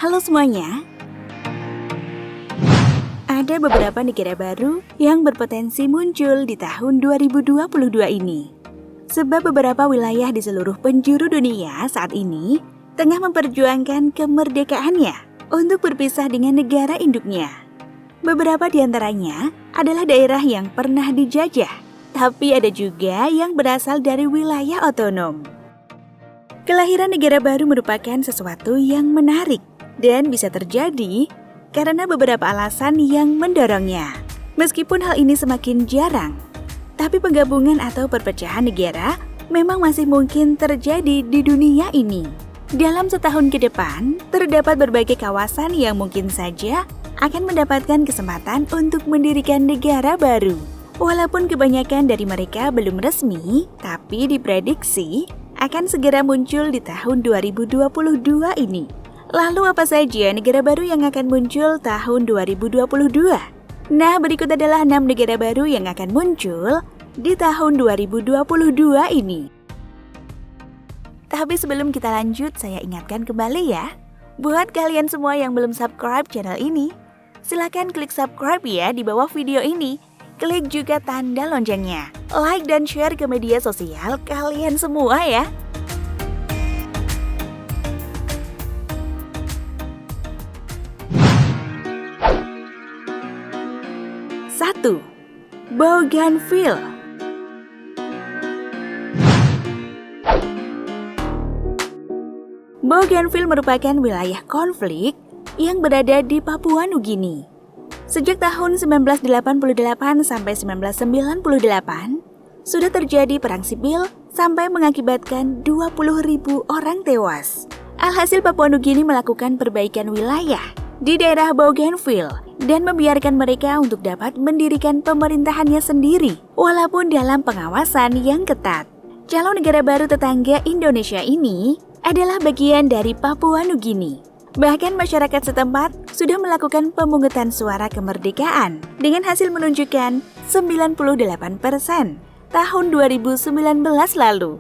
Halo semuanya. Ada beberapa negara baru yang berpotensi muncul di tahun 2022 ini. Sebab beberapa wilayah di seluruh penjuru dunia saat ini tengah memperjuangkan kemerdekaannya untuk berpisah dengan negara induknya. Beberapa di antaranya adalah daerah yang pernah dijajah, tapi ada juga yang berasal dari wilayah otonom. Kelahiran negara baru merupakan sesuatu yang menarik dan bisa terjadi karena beberapa alasan yang mendorongnya. Meskipun hal ini semakin jarang, tapi penggabungan atau perpecahan negara memang masih mungkin terjadi di dunia ini. Dalam setahun ke depan, terdapat berbagai kawasan yang mungkin saja akan mendapatkan kesempatan untuk mendirikan negara baru. Walaupun kebanyakan dari mereka belum resmi, tapi diprediksi akan segera muncul di tahun 2022 ini. Lalu apa saja negara baru yang akan muncul tahun 2022? Nah, berikut adalah 6 negara baru yang akan muncul di tahun 2022 ini. Tapi sebelum kita lanjut, saya ingatkan kembali ya, buat kalian semua yang belum subscribe channel ini, silakan klik subscribe ya di bawah video ini. Klik juga tanda loncengnya, like dan share ke media sosial kalian semua ya. Satu, Bougainville. Bougainville merupakan wilayah konflik yang berada di Papua Nugini. Sejak tahun 1988 sampai 1998, sudah terjadi perang sipil sampai mengakibatkan 20.000 orang tewas. Alhasil Papua Nugini melakukan perbaikan wilayah di daerah Bougainville dan membiarkan mereka untuk dapat mendirikan pemerintahannya sendiri, walaupun dalam pengawasan yang ketat. Calon negara baru tetangga Indonesia ini adalah bagian dari Papua Nugini. Bahkan masyarakat setempat sudah melakukan pemungutan suara kemerdekaan dengan hasil menunjukkan 98% tahun 2019 lalu.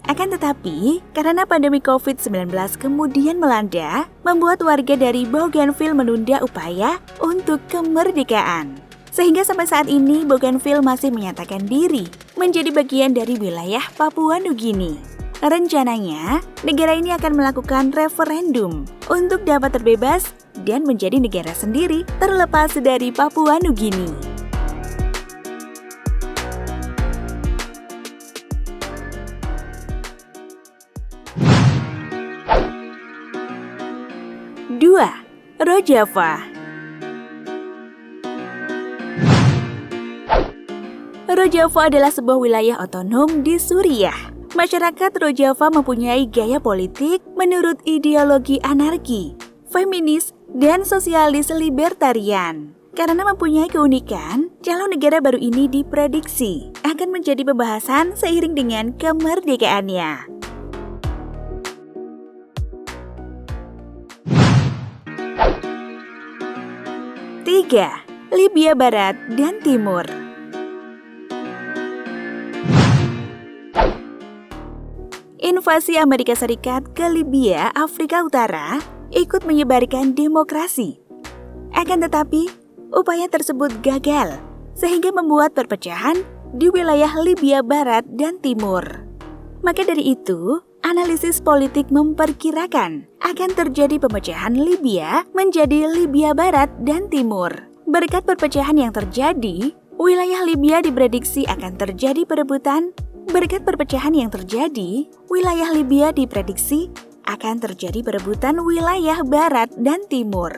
Akan tetapi, karena pandemi COVID-19 kemudian melanda, membuat warga dari Bougainville menunda upaya untuk kemerdekaan. Sehingga sampai saat ini Bougainville masih menyatakan diri menjadi bagian dari wilayah Papua Nugini. Rencananya, negara ini akan melakukan referendum untuk dapat terbebas dan menjadi negara sendiri terlepas dari Papua Nugini. Dua, Rojava. Rojava adalah sebuah wilayah otonom di Suriah. Masyarakat Rojava mempunyai gaya politik menurut ideologi anarki, feminis, dan sosialis libertarian. Karena mempunyai keunikan, calon negara baru ini diprediksi akan menjadi pembahasan seiring dengan kemerdekaannya. Tiga, Libya Barat dan Timur. Invasi Amerika Serikat ke Libya, Afrika Utara, ikut menyebarkan demokrasi. Akan tetapi, upaya tersebut gagal, sehingga membuat perpecahan di wilayah Libya Barat dan Timur. Maka dari itu, analisis politik memperkirakan akan terjadi pemecahan Libya menjadi Libya Barat dan Timur. Berkat perpecahan yang terjadi, wilayah Libya diprediksi akan terjadi perebutan. Berkat perpecahan yang terjadi, wilayah Libya diprediksi akan terjadi perebutan wilayah Barat dan Timur.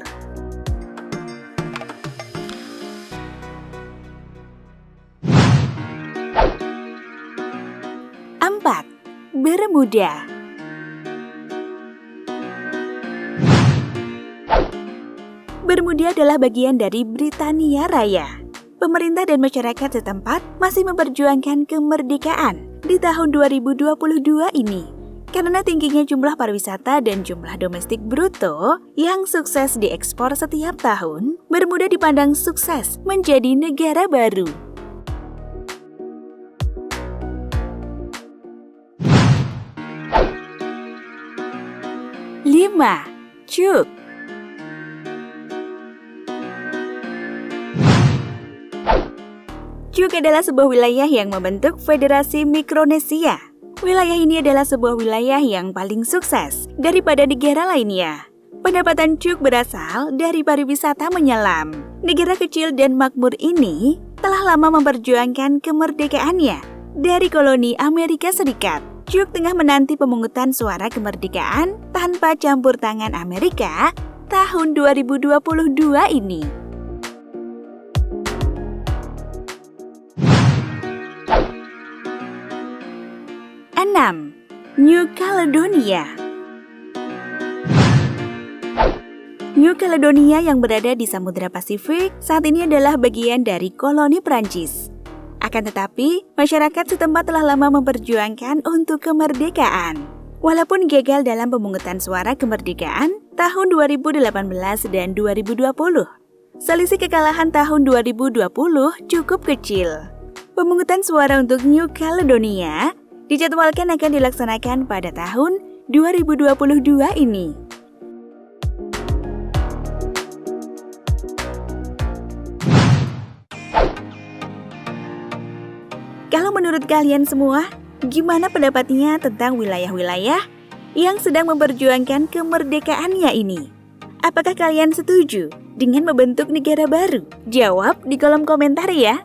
4. Bermuda. Bermuda adalah bagian dari Britania Raya. Pemerintah dan masyarakat setempat masih memperjuangkan kemerdekaan di tahun 2022 ini. Karena tingginya jumlah pariwisata dan jumlah domestik bruto yang sukses diekspor setiap tahun, Bermuda dipandang sukses menjadi negara baru. 5. Cuk. Cuk adalah sebuah wilayah yang membentuk Federasi Mikronesia. Wilayah ini adalah sebuah wilayah yang paling sukses daripada negara lainnya. Pendapatan Cuk berasal dari pariwisata menyelam. Negara kecil dan makmur ini telah lama memperjuangkan kemerdekaannya dari koloni Amerika Serikat. Cuk tengah menanti pemungutan suara kemerdekaan tanpa campur tangan Amerika tahun 2022 ini. 6. New Caledonia. New Caledonia yang berada di Samudra Pasifik saat ini adalah bagian dari koloni Prancis. Akan tetapi, masyarakat setempat telah lama memperjuangkan untuk kemerdekaan. Walaupun gagal dalam pemungutan suara kemerdekaan tahun 2018 dan 2020, selisih kekalahan tahun 2020 cukup kecil. Pemungutan suara untuk New Caledonia dijadwalkan akan dilaksanakan pada tahun 2022 ini. Kalau menurut kalian semua, gimana pendapatnya tentang wilayah-wilayah yang sedang memperjuangkan kemerdekaannya ini? Apakah kalian setuju dengan membentuk negara baru? Jawab di kolom komentar ya!